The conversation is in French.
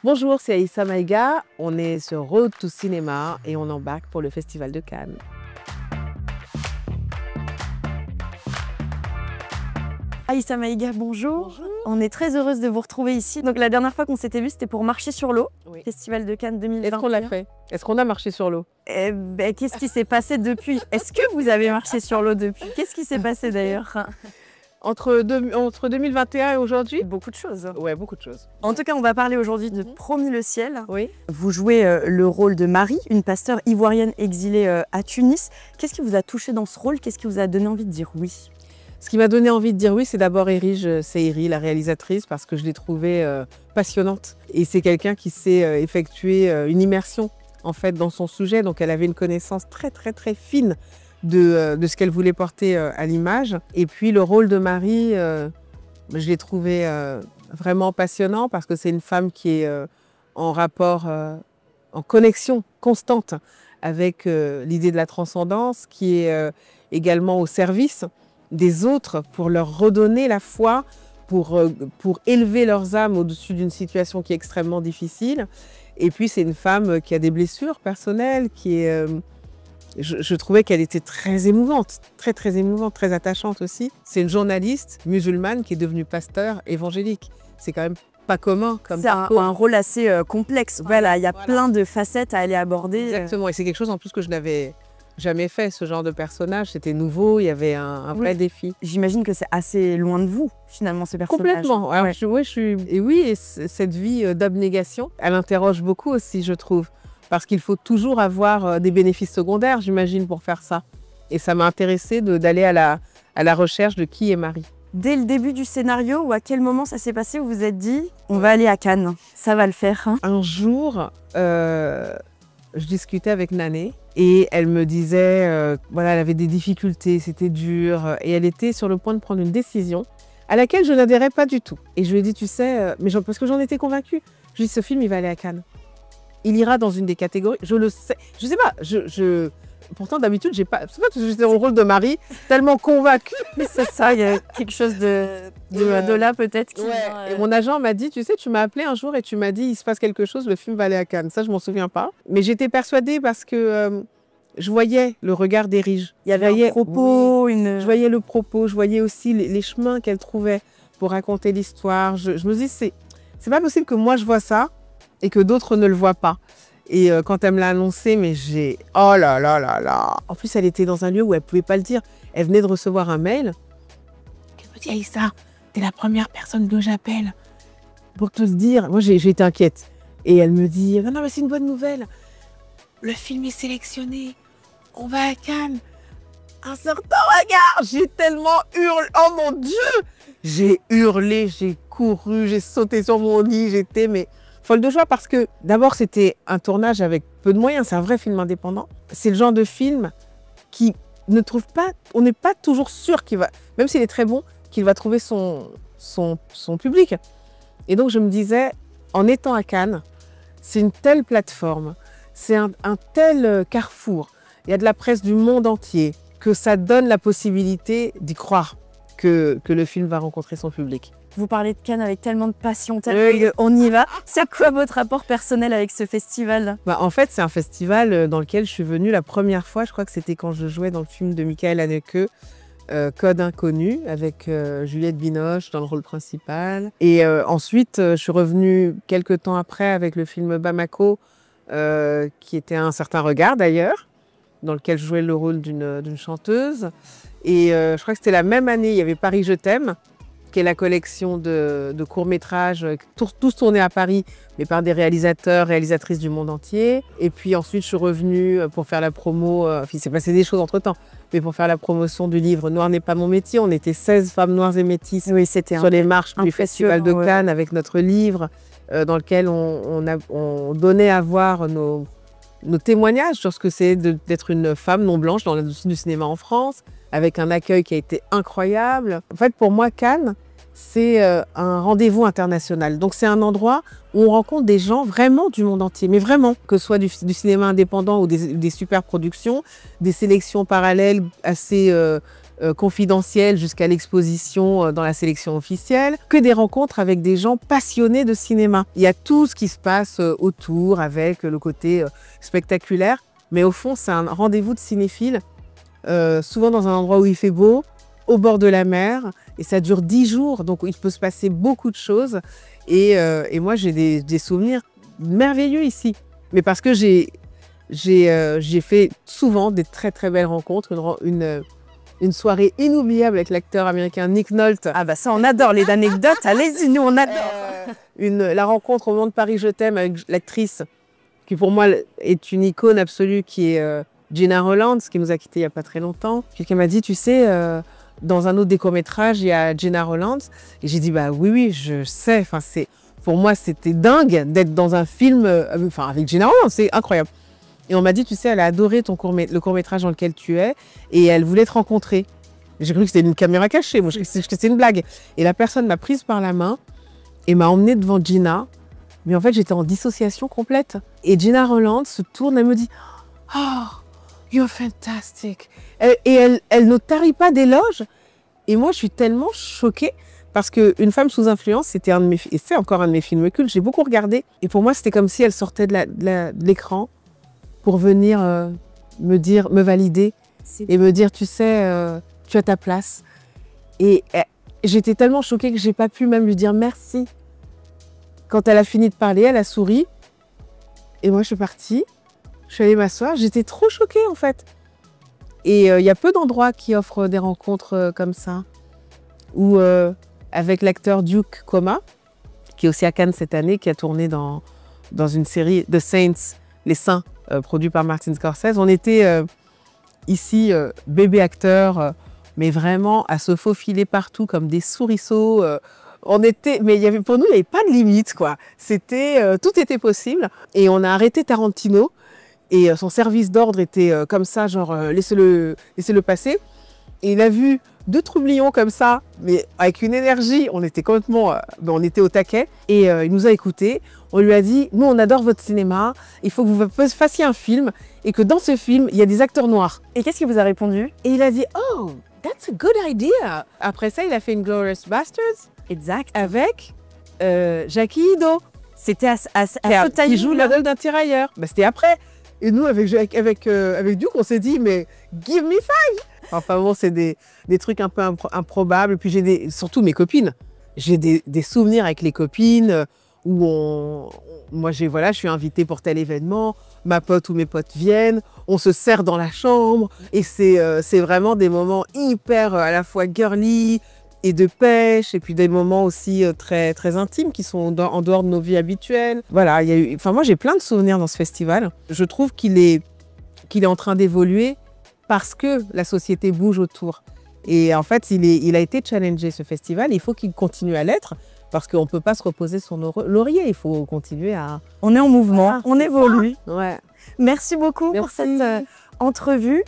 Bonjour, c'est Aïssa Maïga. On est sur Road to Cinéma et on embarque pour le Festival de Cannes. Aïssa Maïga, bonjour. On est très heureuse de vous retrouver ici. Donc la dernière fois qu'on s'était vu, c'était pour Marcher sur l'eau, Oui. Festival de Cannes 2021. Est-ce qu'on l'a fait? Est-ce qu'on a marché sur l'eau? Qu'est-ce qui s'est passé depuis? Est-ce que vous avez marché sur l'eau depuis? Qu'est-ce qui s'est passé d'ailleurs? Entre 2021 et aujourd'hui? Beaucoup de choses. Ouais, beaucoup de choses. En tout cas, on va parler aujourd'hui de Promis le ciel. Oui. Vous jouez le rôle de Marie, une pasteure ivoirienne exilée à Tunis. Qu'est-ce qui vous a touché dans ce rôle? Qu'est-ce qui vous a donné envie de dire oui? Ce qui m'a donné envie de dire oui, c'est d'abord Erige Seyri, la réalisatrice, parce que je l'ai trouvée passionnante. Et c'est quelqu'un qui sait effectuer une immersion en fait dans son sujet. Donc elle avait une connaissance très fine de ce qu'elle voulait porter à l'image. Et puis le rôle de Marie, je l'ai trouvé vraiment passionnant parce que c'est une femme qui est en rapport, en connexion constante avec l'idée de la transcendance, qui est également au service des autres pour leur redonner la foi, pour élever leurs âmes au-dessus d'une situation qui est extrêmement difficile. Et puis c'est une femme qui a des blessures personnelles, qui est... Je trouvais qu'elle était très émouvante, très émouvante, très attachante aussi. C'est une journaliste musulmane qui est devenue pasteur évangélique. C'est quand même pas commun comme parcours. C'est un rôle assez complexe. Voilà, il y a plein de facettes à aller aborder. Exactement, et c'est quelque chose en plus que je n'avais jamais fait, ce genre de personnage. C'était nouveau, il y avait un vrai défi. J'imagine que c'est assez loin de vous, finalement, ce personnage. Complètement. Alors, et cette vie d'abnégation, elle interroge beaucoup aussi, je trouve. Parce qu'il faut toujours avoir des bénéfices secondaires, j'imagine, pour faire ça. Et ça m'a intéressée d'aller à la recherche de qui est Marie. Dès le début du scénario, ou à quel moment ça s'est passé, vous vous êtes dit « on va aller à Cannes, ça va le faire hein ». Un jour, je discutais avec Nané et elle me disait voilà, elle avait des difficultés, c'était dur. Et elle était sur le point de prendre une décision à laquelle je n'adhérais pas du tout. Et je lui ai dit, tu sais, parce que j'en étais convaincue, je lui ai dit, ce film, il va aller à Cannes. Il ira dans une des catégories, je le sais. Je sais pas, pourtant d'habitude, c'est pas que j'étais au rôle de Marie, tellement convaincue. C'est ça, il y a quelque chose de là peut-être. Et mon agent m'a dit, tu sais, tu m'as appelé un jour et tu m'as dit, il se passe quelque chose, le film va aller à Cannes. Ça, je m'en souviens pas. Mais j'étais persuadée parce que je voyais le regard d'Erige. Il y avait un propos, Je voyais le propos, je voyais aussi les chemins qu'elle trouvait pour raconter l'histoire. Je me dis, c'est pas possible que moi je vois ça et que d'autres ne le voient pas. Et quand elle me l'a annoncé, mais j'ai... Oh là là là là. En plus, elle était dans un lieu où elle ne pouvait pas le dire. Elle venait de recevoir un mail. Elle me dit, Aïssa, t'es la première personne que j'appelle pour te le dire. Moi, j'ai été inquiète. Et elle me dit, non, mais c'est une bonne nouvelle. Le film est sélectionné. On va à Cannes. Un certain regard. J'ai tellement hurlé. Oh mon Dieu. J'ai hurlé, j'ai couru, j'ai sauté sur mon lit. J'étais folle de joie parce que d'abord c'était un tournage avec peu de moyens, c'est un vrai film indépendant. C'est le genre de film qui ne trouve pas, on n'est pas toujours sûr qu'il va, même s'il est très bon, qu'il va trouver son public. Et donc je me disais, en étant à Cannes, c'est une telle plateforme, c'est un tel carrefour, il y a de la presse du monde entier, que ça donne la possibilité d'y croire que le film va rencontrer son public. Vous parlez de Cannes avec tellement de passion, on y va. C'est quoi votre rapport personnel avec ce festival? En fait, c'est un festival dans lequel je suis venue la première fois. Je crois que c'était quand je jouais dans le film de Michael Haneke, Code inconnu, avec Juliette Binoche dans le rôle principal. Et ensuite, je suis revenue quelques temps après avec le film Bamako, qui était Un certain regard d'ailleurs, dans lequel je jouais le rôle d'une chanteuse. Et je crois que c'était la même année, il y avait Paris, je t'aime, qui est la collection de courts-métrages, tous tournés à Paris, mais par des réalisatrices du monde entier. Et puis ensuite, je suis revenue pour faire la promo, il s'est passé des choses entre-temps, mais pour faire la promotion du livre « Noir n'est pas mon métier ». On était 16 femmes noires et métisses sur les marches du Festival de Cannes avec notre livre, dans lequel on donnait à voir nos témoignages sur ce que c'est d'être une femme non blanche dans l'industrie du cinéma en France, avec un accueil qui a été incroyable. En fait, pour moi, Cannes, c'est un rendez-vous international. Donc c'est un endroit où on rencontre des gens vraiment du monde entier, mais vraiment, que ce soit du cinéma indépendant ou des super productions, des sélections parallèles assez confidentielles jusqu'à l'exposition dans la sélection officielle, que des rencontres avec des gens passionnés de cinéma. Il y a tout ce qui se passe autour avec le côté spectaculaire, mais au fond, c'est un rendez-vous de cinéphiles, souvent dans un endroit où il fait beau, au bord de la mer, et ça dure 10 jours, donc il peut se passer beaucoup de choses. Et moi, j'ai des souvenirs merveilleux ici. Mais parce que j'ai fait souvent des très très belles rencontres, une soirée inoubliable avec l'acteur américain Nick Nolte. Ah bah ça, on adore les anecdotes, allez-y, nous on adore. La rencontre au Monde Paris Je t'aime avec l'actrice qui pour moi est une icône absolue, qui est Gina Roland, qui nous a quittés il n'y a pas très longtemps. Quelqu'un m'a dit, tu sais, dans un autre des courts-métrages, il y a Gina Roland. Et j'ai dit, bah oui, je sais. Enfin, pour moi, c'était dingue d'être dans un film avec Gina Roland, c'est incroyable. Et on m'a dit, tu sais, elle a adoré le court-métrage dans lequel tu es et elle voulait te rencontrer. J'ai cru que c'était une caméra cachée, moi je croyais que c'était une blague. Et la personne m'a prise par la main et m'a emmenée devant Gina. Mais en fait, j'étais en dissociation complète. Et Gina Roland se tourne, elle me dit, « Oh, you're fantastic !» Et elle ne tarit pas d'éloges. Et moi, je suis tellement choquée parce qu'Une femme sous influence, c'est encore un de mes films cultes. J'ai beaucoup regardé. Et pour moi, c'était comme si elle sortait de l'écran pour venir me valider et me dire, tu sais, tu as ta place. Et j'étais tellement choquée que j'ai pas pu même lui dire merci. Quand elle a fini de parler, elle a souri. Et moi, je suis partie. Je suis allée m'asseoir. J'étais trop choquée, en fait. Et il y a peu d'endroits qui offrent des rencontres comme ça. Ou avec l'acteur Duke Coma, qui est aussi à Cannes cette année, qui a tourné dans une série The Saints, Les Saints, produit par Martin Scorsese. On était ici bébé acteurs, mais vraiment à se faufiler partout comme des souriceaux. Mais pour nous, il n'y avait pas de limite, quoi. Tout était possible. Et on a arrêté Tarantino. Et son service d'ordre était comme ça, genre laissez-le passer. Et il a vu 2 troublions comme ça, mais avec une énergie, on était complètement, on était au taquet. Et il nous a écoutés. On lui a dit, nous on adore votre cinéma, il faut que vous fassiez un film et que dans ce film, il y a des acteurs noirs. Et qu'est-ce qu'il vous a répondu? Et il a dit, oh, that's a good idea. Après ça, il a fait Inglourious Basterds. Exact. Avec Jackie Ido. C'était à ce timing. Qui joue l'idole d'un tirailleur. Bah, c'était après. Et nous, avec Duke, on s'est dit, mais give me 5. Enfin bon, c'est des trucs un peu improbables. Puis surtout mes copines. J'ai des souvenirs avec les copines où je suis invitée pour tel événement, ma pote ou mes potes viennent, on se serre dans la chambre. Et c'est vraiment des moments hyper à la fois girly et de pêche, et puis des moments aussi très, très intimes qui sont en dehors de nos vies habituelles. Voilà, moi j'ai plein de souvenirs dans ce festival. Je trouve qu'il est en train d'évoluer parce que la société bouge autour. Et en fait, il a été challengé, ce festival. Il faut qu'il continue à l'être parce qu'on ne peut pas se reposer sur nos lauriers. Il faut continuer à... On est en mouvement, on évolue. Ouais. Merci beaucoup pour cette entrevue.